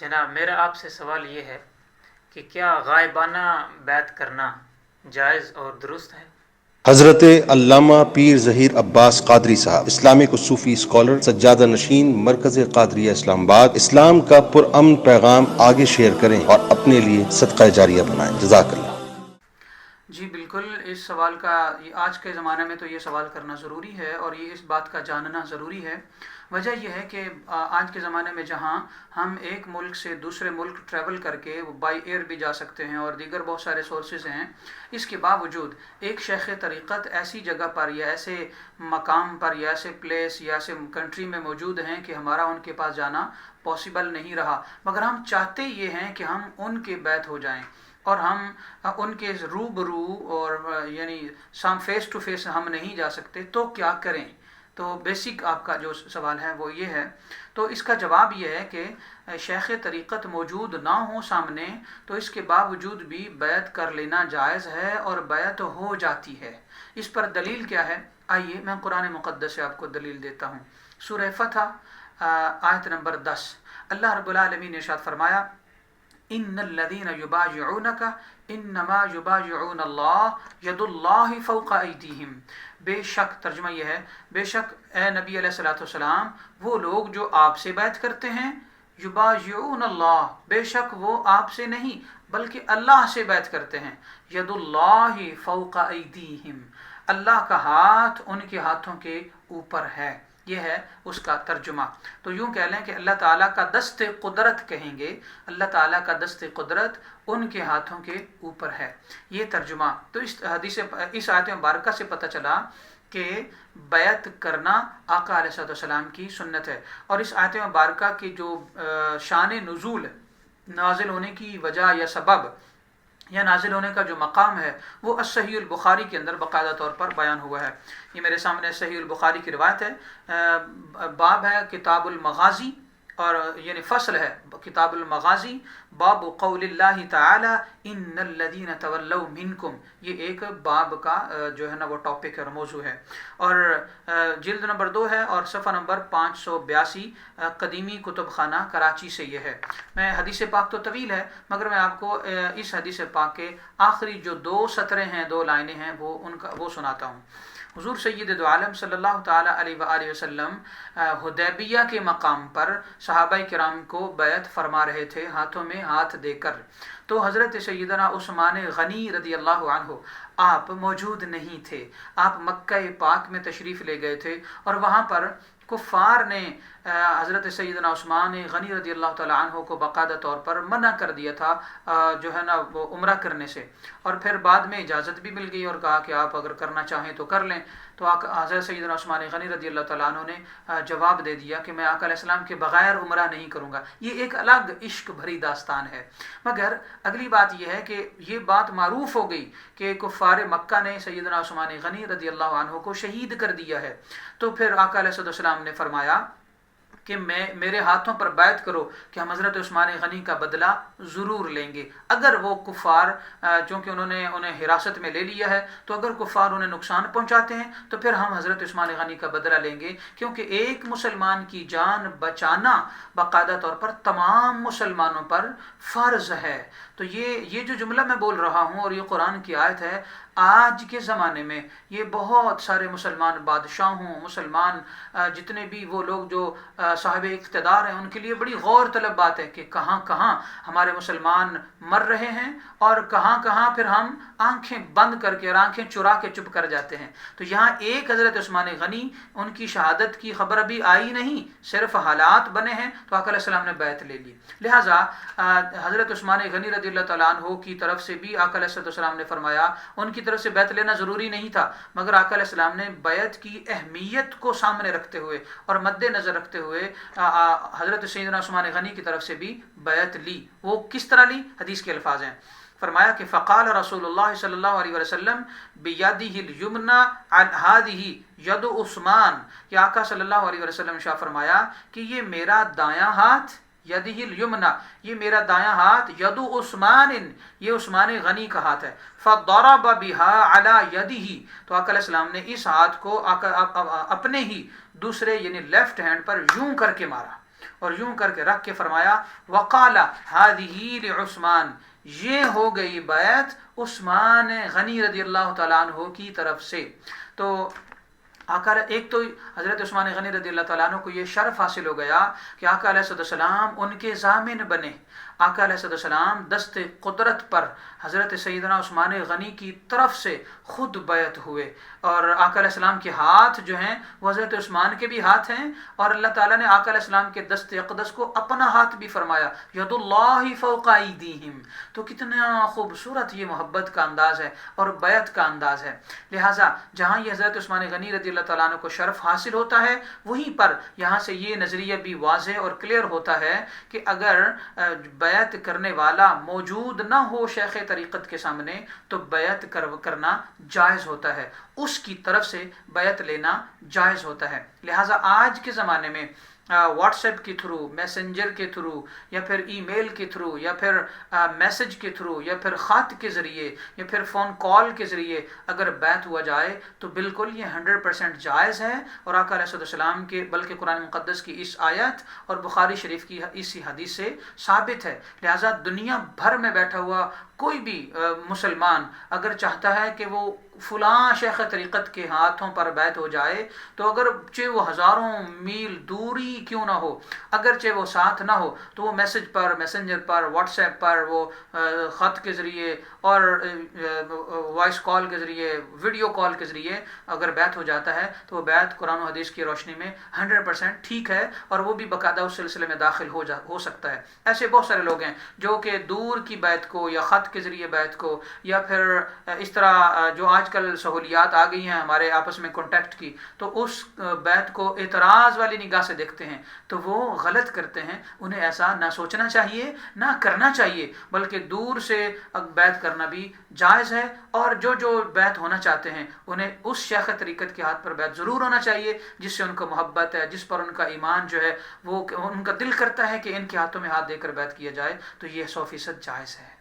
جناب میرا آپ سے سوال یہ ہے کہ کیا غائبانہ بیعت کرنا جائز اور درست ہے؟ حضرت علامہ پیر ظہیر عباس قادری صاحب، اسلامک و صوفی اسکالر، سجادہ نشین، مرکز قادریہ اسلام آباد۔ اسلام کا پرامن پیغام آگے شیئر کریں اور اپنے لیے صدقہ جاریہ بنائیں۔ جزاک اللہ۔ جی بالکل، اس سوال کا آج کے زمانے میں تو یہ سوال کرنا ضروری ہے اور یہ اس بات کا جاننا ضروری ہے۔ وجہ یہ ہے کہ آج کے زمانے میں جہاں ہم ایک ملک سے دوسرے ملک ٹریول کر کے بائی ایئر بھی جا سکتے ہیں اور دیگر بہت سارے سورسز ہیں، اس کے باوجود ایک شیخ طریقت ایسی جگہ پر یا ایسے مقام پر یا ایسے پلیس یا ایسے کنٹری میں موجود ہیں کہ ہمارا ان کے پاس جانا پاسبل نہیں رہا، مگر ہم چاہتے یہ ہیں کہ ہم ان کے بیعت ہو جائیں اور ہم ان کے روبرو اور یعنی فیس ٹو فیس ہم نہیں جا سکتے، تو کیا کریں؟ تو بیسک آپ کا جو سوال ہے وہ یہ ہے۔ تو اس کا جواب یہ ہے کہ شیخ طریقت موجود نہ ہوں سامنے تو اس کے باوجود بھی بیعت کر لینا جائز ہے اور بیعت ہو جاتی ہے۔ اس پر دلیل کیا ہے؟ آئیے میں قرآن مقدس سے آپ کو دلیل دیتا ہوں۔ سورہ فتح آیت نمبر 10، اللہ رب العالمین نے ارشاد فرمایا، ان الذین یبایعونک انما یبایعون اللہ ید اللہ فوق ایدیہم۔ بے شک، ترجمہ یہ ہے، بے شک اے نبی علیہ الصلوۃ والسلام، وہ لوگ جو آپ سے بیعت کرتے ہیں، یبایعون اللہ، بے شک وہ آپ سے نہیں بلکہ اللہ سے بیعت کرتے ہیں، ید اللہ فوق ایدیہم، اللہ کا ہاتھ ان کے ہاتھوں کے اوپر ہے۔ یہ ہے اس کا ترجمہ۔ تو یوں کہہ لیں کہ اللہ تعالیٰ کا دست قدرت کہیں گے، اللہ تعالیٰ کا دست قدرت ان کے ہاتھوں کے اوپر ہے، یہ ترجمہ۔ تو اس آیت مبارکہ سے پتہ چلا کہ بیعت کرنا آقا علیہ الصلوۃ والسلام کی سنت ہے۔ اور اس آیت مبارکہ کی جو شان نزول، نازل ہونے کی وجہ یا سبب یا نازل ہونے کا جو مقام ہے، وہ الصحیح البخاری کے اندر باقاعدہ طور پر بیان ہوا ہے۔ یہ میرے سامنے صحیح البخاری کی روایت ہے، باب ہے کتاب المغازی، اور یعنی فصل ہے کتاب المغازی، باب قول اللہ تعالی ان الذین تولوا منکم، یہ ایک باب کا جو ہے نا وہ ٹاپک ہے اور موضوع ہے، اور جلد نمبر 2 ہے اور صفحہ نمبر 582، قدیمی کتب خانہ کراچی سے یہ ہے۔ میں حدیث پاک تو طویل ہے مگر میں آپ کو اس حدیث پاک کے آخری جو 2 سطریں ہیں، 2 لائنیں ہیں، وہ سناتا ہوں۔ حضور سید دو عالم صلی اللہ تعالیٰ علیہ وآلہ وسلم حدیبیہ کے مقام پر صحابہ کرام کو بیعت فرما رہے تھے، ہاتھوں میں ہاتھ دے کر۔ تو حضرت سیدنا عثمان غنی رضی اللہ عنہ آپ موجود نہیں تھے، آپ مکہ پاک میں تشریف لے گئے تھے، اور وہاں پر کفار نے حضرت سیدنا عثمان غنی رضی اللہ تعالیٰ عنہ کو باقاعدہ طور پر منع کر دیا تھا جو ہے نا وہ عمرہ کرنے سے، اور پھر بعد میں اجازت بھی مل گئی اور کہا کہ آپ اگر کرنا چاہیں تو کر لیں۔ تو حضرت سیدنا عثمان غنی رضی اللہ تعالیٰ عنہ نے جواب دے دیا کہ میں آقا علیہ السلام کے بغیر عمرہ نہیں کروں گا۔ یہ ایک الگ عشق بھری داستان ہے، مگر اگلی بات یہ ہے کہ یہ بات معروف ہو گئی کہ کفار مکہ نے سیدنا عثمان غنی رضی اللہ عنہ کو شہید کر دیا ہے۔ تو پھر آقا علیہ السلام نے فرمایا کہ میرے ہاتھوں پر بیعت کرو کہ ہم حضرت عثمان غنی کا بدلہ ضرور لیں گے، اگر وہ کفار چونکہ انہیں حراست میں لے لیا ہے، تو اگر کفار انہیں نقصان پہنچاتے ہیں تو پھر ہم حضرت عثمان غنی کا بدلہ لیں گے، کیونکہ ایک مسلمان کی جان بچانا باقاعدہ طور پر تمام مسلمانوں پر فرض ہے۔ تو یہ جو جملہ میں بول رہا ہوں اور یہ قرآن کی آیت ہے، آج کے زمانے میں یہ بہت سارے مسلمان بادشاہوں، مسلمان جتنے بھی وہ لوگ جو صاحب اقتدار ہیں، ان کے لیے بڑی غور طلب بات ہے کہ کہاں کہاں ہمارے مسلمان مر رہے ہیں اور کہاں کہاں پھر ہم آنکھیں بند کر کے اور آنکھیں چرا کے چپ کر جاتے ہیں۔ تو یہاں ایک حضرت عثمان غنی، ان کی شہادت کی خبر ابھی آئی نہیں، صرف حالات بنے ہیں، تو آقا علیہ السلام نے بیعت لے لی۔ لہٰذا حضرت عثمان غنی رضی اللہ تعالیٰ عنہ کی طرف سے بھی آقا علیہ السلام نے فرمایا، ان کی طرف سے بیعت لینا ضروری نہیں تھا، مگر آقا علیہ السلام نے بیعت کی اہمیت کو سامنے رکھتے ہوئے اور مد نظر رکھتے ہوئے حضرت سیدنا عثمان غنی کی طرف سے بھی بیعت لی۔ وہ کس طرح لی؟ حدیث کے الفاظ ہیں، فرمایا کہ فقال رسول اللہ صلی اللہ علیہ وسلم بیدہ الیمنی ہذہ ید عثمان، کہ آقا صلی اللہ علیہ وسلم شاہ فرمایا کہ یہ میرا دایاں ہاتھ، یدہ الیمنی، یہ میرا دایاں ہاتھ، ید عثمان، یہ عثمان غنی کا ہاتھ ہے، فضرب بها علی یدہ، تو آقا علیہ السلام نے اس ہاتھ کو اپنے ہی دوسرے یعنی لیفٹ ہینڈ پر یوں کر کے مارا۔ اور یوں کر کے رکھ کے فرمایا وقال هذه لعثمان، یہ ہو گئی بیعت عثمان غنی رضی اللہ تعالیٰ عنہ کی طرف سے۔ تو آقا ایک تو حضرت عثمان غنی رضی اللہ تعالیٰ عنہ کو یہ شرف حاصل ہو گیا کہ آقا علیہ السلام ان کے ضامن بنے۔ آقا علیہ السلام دست قدرت پر حضرت سیدنا عثمان غنی کی طرف سے خود بیعت ہوئے، اور آقا علیہ السلام کے ہاتھ جو ہیں وہ حضرت عثمان کے بھی ہاتھ ہیں، اور اللہ تعالیٰ نے آقا علیہ السلام کے دست اقدس کو اپنا ہاتھ بھی فرمایا، ید اللہ فوق ایدیہم۔ تو کتنا خوبصورت یہ محبت کا انداز ہے اور بیعت کا انداز ہے۔ لہٰذا جہاں یہ حضرت عثمان غنی رضی اللہ تعالیٰ عنہ کو شرف حاصل ہوتا ہے، وہیں پر یہاں سے یہ نظریہ بھی واضح اور کلیئر ہوتا ہے کہ اگر بیعت کرنے والا موجود نہ ہو شیخ طریقت کے سامنے تو بیعت کرنا جائز ہوتا ہے، اس کی طرف سے بیعت لینا جائز ہوتا ہے۔ لہٰذا آج کے زمانے میں واٹس ایپ کے تھرو، میسنجر کے تھرو، یا پھر ای میل کے تھرو، یا پھر میسج کے تھرو، یا پھر خط کے ذریعے، یا پھر فون کال کے ذریعے اگر بیعت ہوا جائے تو بالکل یہ 100% جائز ہے، اور آقا علیہ السلام کے بلکہ قرآن مقدس کی اس آیت اور بخاری شریف کی اسی حدیث سے ثابت ہے۔ لہٰذا دنیا بھر میں بیٹھا ہوا کوئی بھی مسلمان اگر چاہتا ہے کہ وہ فلاں شیخ طریقت کے ہاتھوں پر بیعت ہو جائے، تو اگرچہ وہ ہزاروں میل دوری کیوں نہ ہو، اگرچہ وہ ساتھ نہ ہو، تو وہ میسج پر، میسنجر پر، واٹس ایپ پر، وہ خط کے ذریعے اور وائس کال کے ذریعے، ویڈیو کال کے ذریعے اگر بیعت ہو جاتا ہے تو وہ بیعت قرآن و حدیث کی روشنی میں 100% ٹھیک ہے، اور وہ بھی باقاعدہ اس سلسلے میں داخل ہو سکتا ہے۔ ایسے بہت سارے لوگ ہیں جو کہ دور کی بیعت کو یا خط کے ذریعے بیعت کو، یا پھر اس طرح جو آج کل سہولیات آ گئی ہیں ہمارے آپس میں کانٹیکٹ کی، تو اس بیعت کو اعتراض والی نگاہ سے دیکھتے ہیں، تو وہ غلط کرتے ہیں۔ انہیں ایسا نہ سوچنا چاہیے، نہ کرنا چاہیے، بلکہ دور سے بیعت کرنا بھی جائز ہے، اور جو بیعت ہونا چاہتے ہیں انہیں اس شیخ طریقت کے ہاتھ پر بیعت ضرور ہونا چاہیے جس سے ان کو محبت ہے، جس پر ان کا ایمان جو ہے وہ ان کا دل کرتا ہے کہ ان کے ہاتھوں میں ہاتھ دے کر بیعت کیا جائے، تو یہ 100% جائز ہے۔